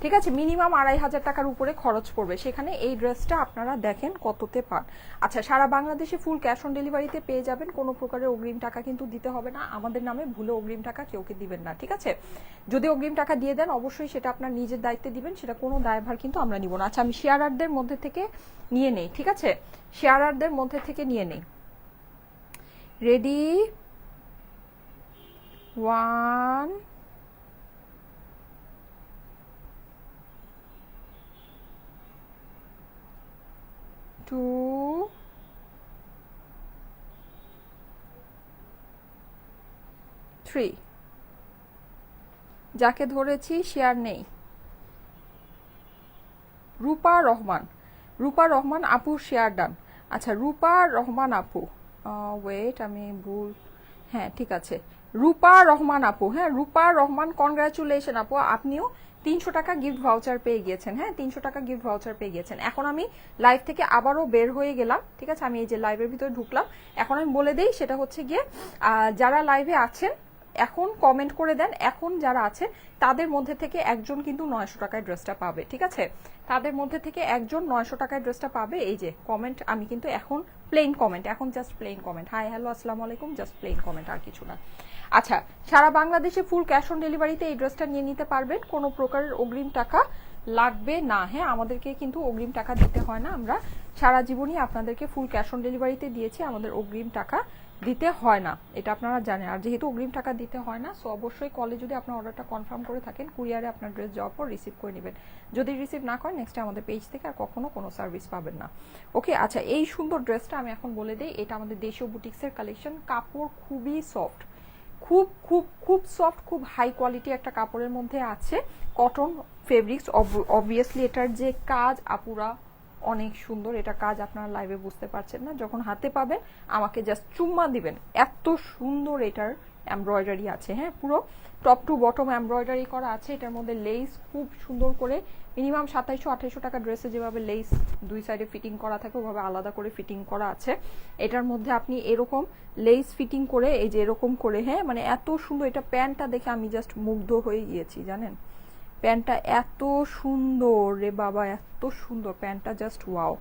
ঠিক আছে। মিনিমাম 2500 টাকার উপরে খরচ পড়বে। সেখানে এই ড্রেসটা আপনারা দেখেন কততে পান। আচ্ছা, সারা বাংলাদেশে ফুল ক্যাশ অন ডেলিভারিতে পেয়ে যাবেন, কোনো প্রকারের অগ্রিম টাকা কিন্তু দিতে হবে না। আমাদের নামে ভুলে অগ্রিম টাকা কেউকে দিবেন না, ঠিক আছে। যদি অগ্রিম টাকা দিয়ে দেন অবশ্যই সেটা আপনার নিজের দায়িত্বে দিবেন, সেটা কোনো দায়ভার কিন্তু আমরা নিব না। আচ্ছা, আমি শেয়ারারদের মধ্যে থেকে নিয়ে নেই, ঠিক আছে, শেয়ারারদের মধ্যে থেকে নিয়ে নেই। রেডি, 1 2 3, যাকে ধরেছি শেয়ার নেই। রূপা রহমান আপু শেয়ার ডান। আচ্ছা, রূপা রহমান আপু, ওয়েট, আমি ভুল, হ্যাঁ ঠিক আছে, রূপা রহমান আপু, হ্যাঁ রূপা রহমান, কনগ্রাচুলেশন আপু, আপনিও 300 টাকা গিফট ভাউচার পেয়ে গিয়েছেন। হ্যাঁ, 300 টাকা গিফট ভাউচার পেয়ে গিয়েছেন। এখন আমি লাইভ থেকে আবারও বের হয়ে গেলাম, ঠিক আছে, আমি এই যে লাইভের ভিতরে ঢুকলাম। এখন আমি বলে দেই, সেটা হচ্ছে গিয়ে যারা লাইভে আছেন এখন কমেন্ট করে দেন, এখন যারা আছে তাদের মধ্যে থেকে একজন কিন্তু 900 টাকায় ড্রেসটা পাবে, ঠিক আছে। তাদের মধ্যে থেকে একজন 900 টাকায় ড্রেসটা পাবে। এই যে কমেন্ট, আমি কিন্তু এখন প্লেন কমেন্ট, এখন just plain comment, hi hello আসসালামু আলাইকুম, জাস্ট প্লেন কমেন্ট, আর কিছু না। আচ্ছা, সারা বাংলাদেশে ফুল ক্যাশ অন ডেলিভারিতে এই ড্রেসটা নিয়ে নিতে পারবেন, কোনো প্রকারের অগ্রিম টাকা লাগবে না। হ্যাঁ, আমাদেরকে কিন্তু অগ্রিম টাকা দিতে হয় না, আমরা সারা জীবনই আপনাদেরকে ফুল ক্যাশ অন ডেলিভারিতে দিয়েছি, আমাদের অগ্রিম টাকা দিতে হয় না, এটা আপনারা জানেন। আর যেহেতু অগ্রিম টাকা দিতে হয় না, সো অবশ্যই কলে যদি আপনার অর্ডারটা কনফার্ম করে থাকেন, কুরিয়ারে আপনার ড্রেস যাওয়ার পর রিসিভ করে নেবেন। যদি রিসিভ না করেন, নেক্সট আমাদের পেজ থেকে আর কখনো কোনো সার্ভিস পাবেন না। ওকে, আচ্ছা, এই সুন্দর ড্রেসটা আমি এখন বলে দিই, এটা আমাদের দেশীয় বুটিক্সের কালেকশন। কাপড় খুবই সফট, খুব খুব খুব সফট, খুব হাই কোয়ালিটি একটা কাপড়ের মধ্যে আছে, কটন ফেব্রিক্স। অবভিয়াসলি এটার যে কাজ আপুরা অনেক সুন্দর, এটা কাজ আপনারা লাইভে বুঝতে পারছেন না, যখন হাতে পাবেন আমাকে জাস্ট চুম্মা দিবেন, এত সুন্দর এটার এমব্রয়ডারি আছে। হ্যাঁ, পুরো টপ টু বটম এমব্রয়ডারি করা আছে। এটার মধ্যে লেস খুব সুন্দর করে, মিনিমাম 2700-2800 টাকা ড্রেসে যেভাবে লেস দুই সাইডে ফিটিং করা থাকে ওভাবে আলাদা করে ফিটিং করা আছে। এটার মধ্যে আপনি এরকম লেস ফিটিং করে, এই যে এরকম করে, হ্যাঁ মানে এত সুন্দর। এটা প্যান্টটা দেখে আমি জাস্ট মুগ্ধ হয়ে গিয়েছি, জানেন প্যান্টটা এত সুন্দর রে বাবা, এত সুন্দর প্যান্টটা, জাস্ট ওয়াও।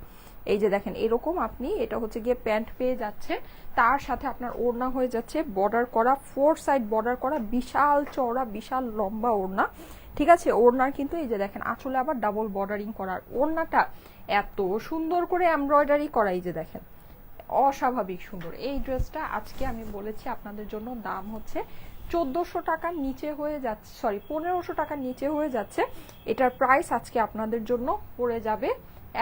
এই যে দেখেন এরকম আপনি, এটা হচ্ছে গিয়ে প্যান্ট পেয়ে যাচ্ছে, তার সাথে আপনার ওড়না হয়ে যাচ্ছে বর্ডার করা, 4 সাইড বর্ডার করা, বিশাল চওড়া বিশাল লম্বা ওড়না, ঠিক আছে। ওড়নার কিন্তু এই যে দেখেন আঁচলে আবার ডাবল বর্ডারিং করার, ওড়নাটা এত সুন্দর করে এমব্রয়ডারি করা, এই যে দেখেন অস্বাভাবিক সুন্দর। এই ড্রেসটা আজকে আমি বলেছি আপনাদের জন্য দাম হচ্ছে 1400 টাকার নিচে হয়ে যাচ্ছে, সরি 1500 টাকার নিচে হয়ে যাচ্ছে। এটার প্রাইস আজকে আপনাদের জন্য পড়ে যাবে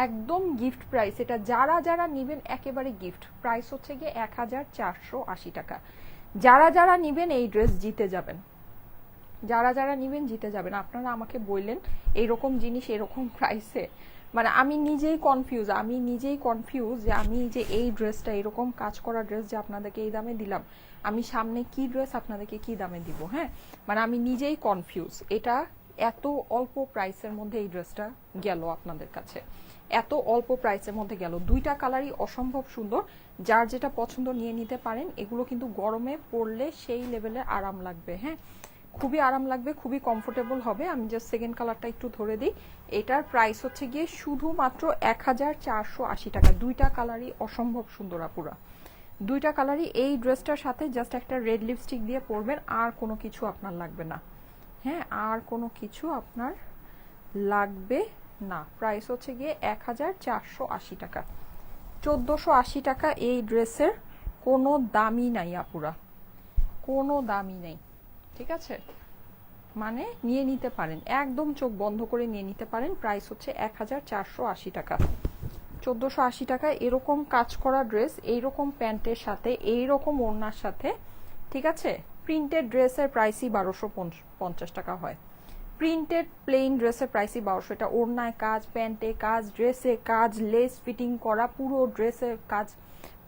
একদম গিফট প্রাইস। এটা যারা যারা নিবেন একেবারে গিফট প্রাইস হচ্ছে গিয়ে 1480 টাকা। যারা যারা নিবেন এই ড্রেস জিতে যাবেন, যারা যারা নিবেন জিতে যাবেন। আপনারা আমাকে বললেন এইরকম জিনিস এরকম প্রাইসে মানে আমি নিজেই কনফিউজ যে আমি যে এই ড্রেসটা এরকম কাজ করা ড্রেস যে আপনাদেরকে এই দামে দিলাম, আমি সামনে কি ড্রেস আপনাদেরকে কি দামে দিব। হ্যাঁ, মানে আমি নিজেই কনফিউজ। এটা এত অল্প প্রাইসের মধ্যে এই ড্রেসটা গেল আপনাদের কাছে, এত অল্প প্রাইসের মধ্যে গেল। দুইটা কালারই অসম্ভব সুন্দর, যার যেটা পছন্দ নিয়ে নিতে পারেন। এগুলো কিন্তু গরমে পরলে সেই লেভেলে আরাম লাগবে। হ্যাঁ, খুবই আরাম লাগবে, খুবই কমফোর্টেবল হবে। আমি জাস্ট সেকেন্ড কালারটা একটু ধরে দিই। এটার প্রাইস হচ্ছে গিয়ে শুধুমাত্র 1480 টাকা। দুইটা কালারই অসম্ভব সুন্দর আপুরা, দুইটা কালারই। এই ড্রেসটার সাথে জাস্ট একটা রেড লিপস্টিক দিয়ে পরবেন, আর কোনো কিছু আপনার লাগবে না। হ্যাঁ, আর কোনো কিছু আপনার লাগবে না। প্রাইস হচ্ছে গিয়ে 1480 টাকা। 1480 টাকা এই ড্রেসের কোনো দামই নাই আপুরা, কোনো দামই নেই। ঠিক আছে, মানে নিয়ে নিতে পারেন, একদম চোখ বন্ধ করে নিয়ে নিতে পারেন। প্রাইস হচ্ছে 1480 টাকা। 1480 টাকা এরকম কাজ করা ড্রেস, এইরকম প্যান্টের সাথে, এইরকম ওড়নার সাথে। ঠিক আছে, প্রিন্টেড ড্রেসের প্রাইসই 1250 টাকা হয়। প্রিন্টেড প্লেন ড্রেসের প্রাইসই 1200। এটা ওড়নায় কাজ, প্যান্টে কাজ, ড্রেসে কাজ, লেস ফিটিং করা, পুরো ড্রেসের কাজ,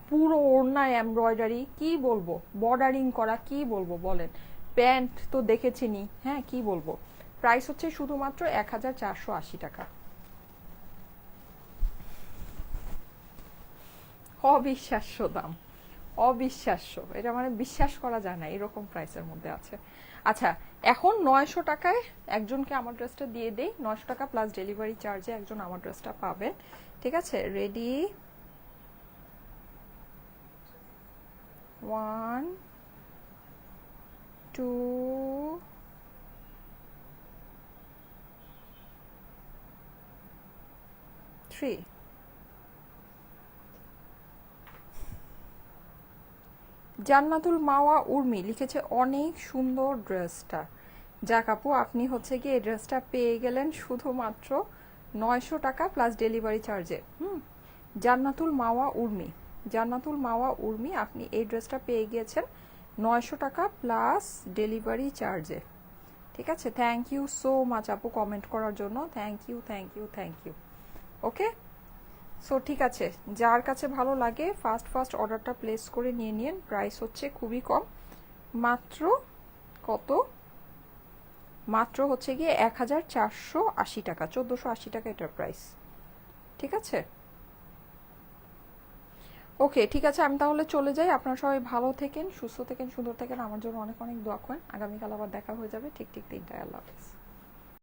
পুরো ওড়নায় এমব্রয়ডারি, কি বলবো, বর্ডারিং করা, কি বলবো বলেন। প্যান্ট তো দেখেছিনি। হ্যাঁ, কি বলবো। প্রাইস হচ্ছে শুধুমাত্র 1480 টাকা। অবিশ্বাস্য দাম, অবিশ্বাস্য। এটা মানে বিশ্বাস করা যায় না এরকম প্রাইসের মধ্যে আছে। আচ্ছা, এখন 900 টাকায় একজনকে আমার ড্রেসটা দিয়ে দেই। 900 টাকা প্লাস ডেলিভারি চার্জে একজন আমার ড্রেসটা পাবেন। ঠিক আছে, রেডি, 1 2 3। জান্নাতুল মাওয়া উর্মি লিখেছে অনেক সুন্দর ড্রেসটা। যাক আপু, আপনি হচ্ছে কি এই ড্রেসটা পেয়ে গেলেন শুধুমাত্র 900 টাকা প্লাস ডেলিভারি চার্জে। জান্নাতুল মাওয়া উর্মি, জান্নাতুল মাওয়া উর্মি, আপনি এই ড্রেসটা পেয়ে গিয়েছেন 900 টাকা প্লাস ডেলিভারি চার্জে। ঠিক আছে, থ্যাংক ইউ সো মাচ আপু কমেন্ট করার জন্য। Thank you, thank you, thank you. Okay, so ঠিক আছে, যার কাছে ভালো লাগে ফার্স্ট ফার্স্ট অর্ডারটা প্লেস করে নিয়ে নিন। প্রাইস হচ্ছে খুবই কম, মাত্র কত, মাত্র হচ্ছে গিয়ে 1480 টাকা, 1480 টাকা এটার প্রাইস। ঠিক আছে, ওকে, ঠিক আছে, আমি তাহলে চলে যাই। আপনারা সবাই ভালো থেকেন, সুস্থ থেকেন, সুন্দর থেকেন। আমার জন্য অনেক অনেক দোয়া করেন। আগামীকাল আবার দেখা হয়ে যাবে ঠিক ঠিক 3টায়। আল্লাহ হাফেজ।